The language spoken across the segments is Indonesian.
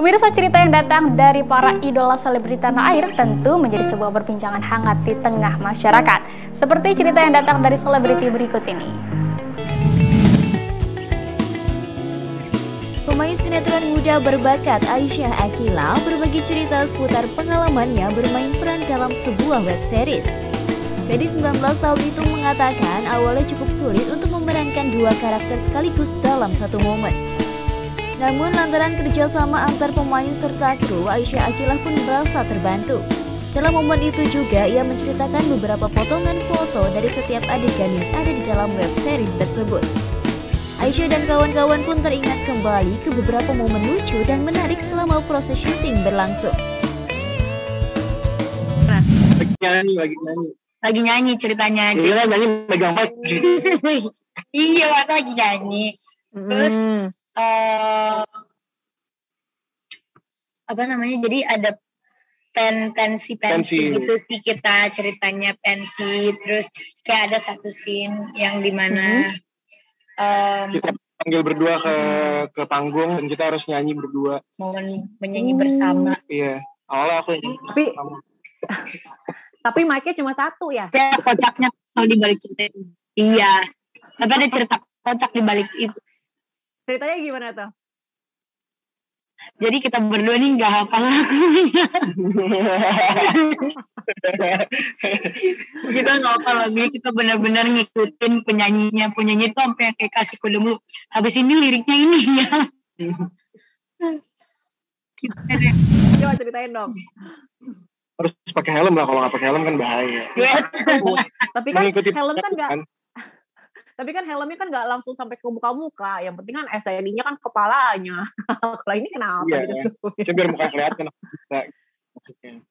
Pemirsa, cerita yang datang dari para idola selebriti tanah air tentu menjadi sebuah perbincangan hangat di tengah masyarakat. Seperti cerita yang datang dari selebriti berikut ini. Pemain sinetron muda berbakat Aisyah Akila berbagi cerita seputar pengalamannya bermain peran dalam sebuah web series. Gadis 19 tahun itu mengatakan awalnya cukup sulit untuk memerankan dua karakter sekaligus dalam satu momen. Namun lantaran kerjasama antar pemain serta kru, Aisyah Akila pun merasa terbantu. Dalam momen itu juga ia menceritakan beberapa potongan foto dari setiap adegan yang ada di dalam web series tersebut. Aisyah dan kawan-kawan pun teringat kembali ke beberapa momen lucu dan menarik selama proses syuting berlangsung. Lagi nyanyi ceritanya. Iya, nyanyi megang mic. Iya, waktu lagi nyanyi. Terus apa namanya? Jadi ada pensi gitu sih, kita ceritanya pensi. Terus kayak ada satu scene yang dimana kita panggil berdua ke panggung dan kita harus nyanyi berdua. Momen menyanyi bersama. Iya, awalnya aku nyanyi. Tapi mic-nya cuma satu ya? Ya, kocaknya kalau dibalik cerita itu. Iya. Tapi ada cerita kocak dibalik itu. Ceritanya gimana tuh? Jadi kita berdua nih nggak hafal lagunya. Kita nggak hafal lagunya, kita benar-benar ngikutin penyanyinya. Penyanyi itu sampai kayak kasih kode mulu. Habis ini liriknya ini ya. Coba ceritain dong. Harus pakai helm lah, kalau nggak pakai helm kan bahaya. Tapi kan helm kan nggak. Tapi kan helmnya kan nggak langsung sampai ke muka-muka. Yang penting kan SID-nya kan kepalanya. Kalau ini kenapa? Iya, gitu? Cuma biar muka kelihatan. Maksudnya.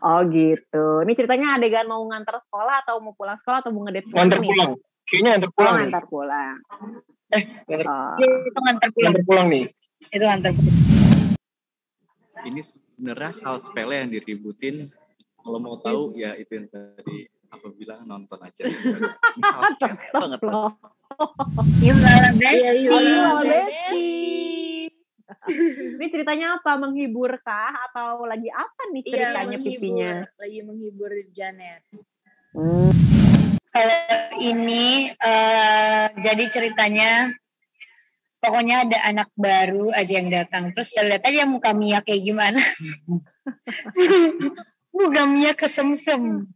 Oh gitu. Ini ceritanya adegan mau ngantar sekolah atau mau pulang sekolah atau mau ngedate? Ngantar pulang. Kayaknya ngantar pulang. Ngantar pulang. Itu ngantar pulang. Ngantar pulang nih. Itu ngantar pulang. Ini sebenarnya hal sepele yang diributin. Kalau mau tahu ya itu yang tadi aku bilang, nonton aja. Hal sepele banget. Gila, Besti. Ini ceritanya apa? Menghibur kah? Atau lagi apa nih ceritanya pipinya? Lagi menghibur Janet. Kalau ini jadi ceritanya pokoknya ada anak baru aja yang datang. Terus ya lihat aja muka Mia kayak gimana. Muka Mia kesemsem.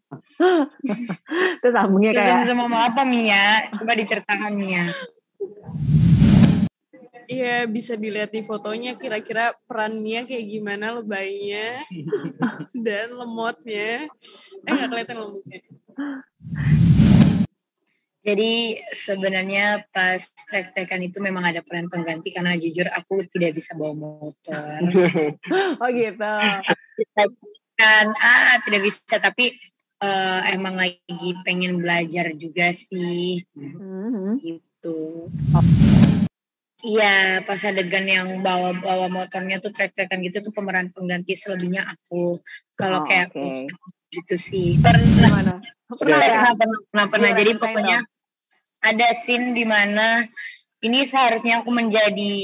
Terus sambungnya kayak kesemsem sama apa Mia? Coba diceritakan Mia. Iya, bisa dilihat di fotonya kira-kira peran Mia kayak gimana, lebaynya dan lemotnya. Nggak kelihatan lemotnya. Jadi sebenarnya pas trek-trekan itu memang ada peran pengganti karena jujur aku tidak bisa bawa motor. oh gitu. Tidak bisa, tapi emang lagi pengen belajar juga sih. Gitu. Iya, pas adegan yang bawa motornya tuh trek-trekan gitu tuh pemeran pengganti, selebihnya aku. Kalau kayak gitu sih. Pernah. Jadi pokoknya ada scene di mana ini seharusnya aku menjadi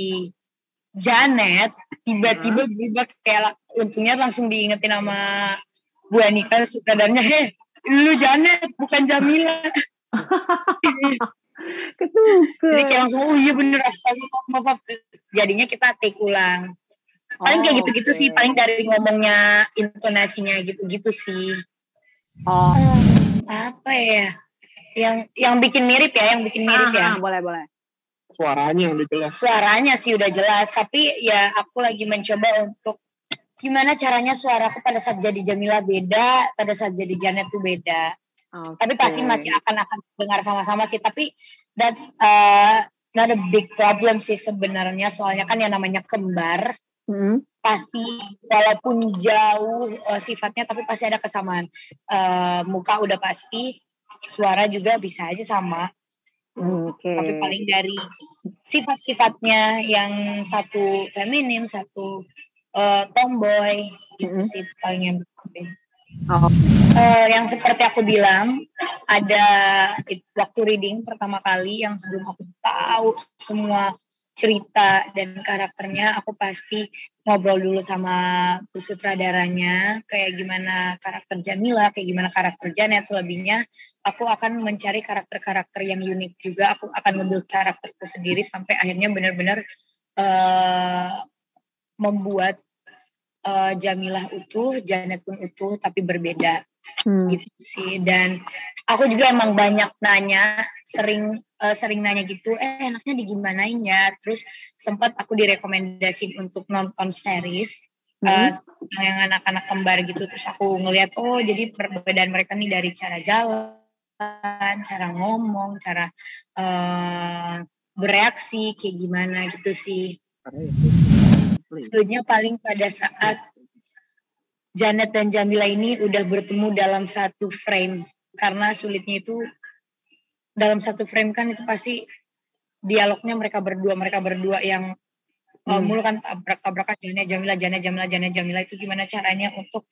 Janet, tiba-tiba berubah kayak, untungnya langsung diingetin sama Bu Anika sutradaranya, lu Janet bukan Jamila. Ketuker. Jadi kayak langsung, oh iya bener, astaga, maaf. Jadinya kita take ulang. Paling kayak gitu-gitu sih, paling dari ngomongnya, intonasinya gitu-gitu sih. Apa ya? Yang bikin mirip ya, Boleh. Suaranya yang udah jelas. Suaranya sih udah jelas, tapi ya aku lagi mencoba untuk gimana caranya suaraku pada saat jadi Jamila beda, pada saat jadi Janet tuh beda. Tapi pasti masih akan dengar sama-sama sih, tapi that's not a big problem sih sebenarnya, soalnya kan yang namanya kembar, pasti walaupun jauh sifatnya tapi pasti ada kesamaan. Muka udah pasti, suara juga bisa aja sama. Tapi paling dari sifat-sifatnya yang satu feminim, satu tomboy gitu sih paling yang penting. Yang seperti aku bilang, ada waktu reading pertama kali yang sebelum aku tahu semua cerita dan karakternya, aku pasti ngobrol dulu sama sutradaranya, kayak gimana karakter Jamila, kayak gimana karakter Janet. Selebihnya aku akan mencari karakter-karakter yang unik juga. Aku akan membuild karakterku sendiri sampai akhirnya benar-benar membuat Jamilah utuh, Janet pun utuh, tapi berbeda. Gitu sih. Dan aku juga emang banyak nanya, sering nanya gitu, enaknya digimanain ya. Terus sempat aku direkomendasiin untuk nonton series yang anak-anak kembar gitu. Terus aku ngeliat, oh jadi perbedaan mereka nih dari cara jalan, cara ngomong, cara bereaksi kayak gimana gitu sih. Sulitnya paling pada saat Janet dan Jamila ini udah bertemu dalam satu frame. Karena sulitnya itu dalam satu frame kan itu pasti dialognya mereka berdua yang mulu kan tabrak-tabrakan Janet Jamila itu gimana caranya untuk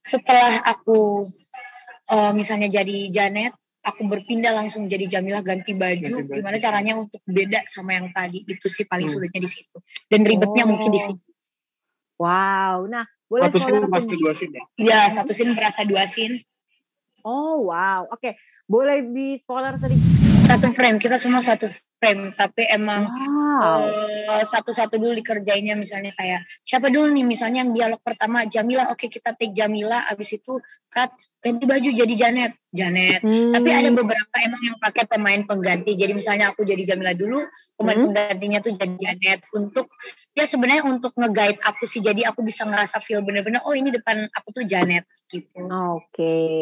setelah aku misalnya jadi Janet, aku berpindah langsung jadi Jamila, ganti baju. Gimana caranya untuk beda sama yang tadi? Itu sih paling sulitnya di situ. Dan ribetnya mungkin di situ. Wow. Nah, boleh satu scene pasti 2 scene ya? Ya, satu scene berasa 2 scene. Oh, wow. Oke. Boleh di spoiler sedikit? Satu frame, kita semua satu frame. Tapi emang satu-satu dulu dikerjainnya, misalnya kayak siapa dulu nih, misalnya yang dialog pertama Jamila, oke kita take Jamila, abis itu cut, ganti baju jadi Janet. Tapi ada beberapa emang yang pakai pemain pengganti, jadi misalnya aku jadi Jamila dulu, pemain penggantinya tuh jadi Janet, untuk ya sebenarnya untuk nge-guide aku sih, jadi aku bisa ngerasa feel bener-bener, oh ini depan aku tuh Janet gitu. Oke.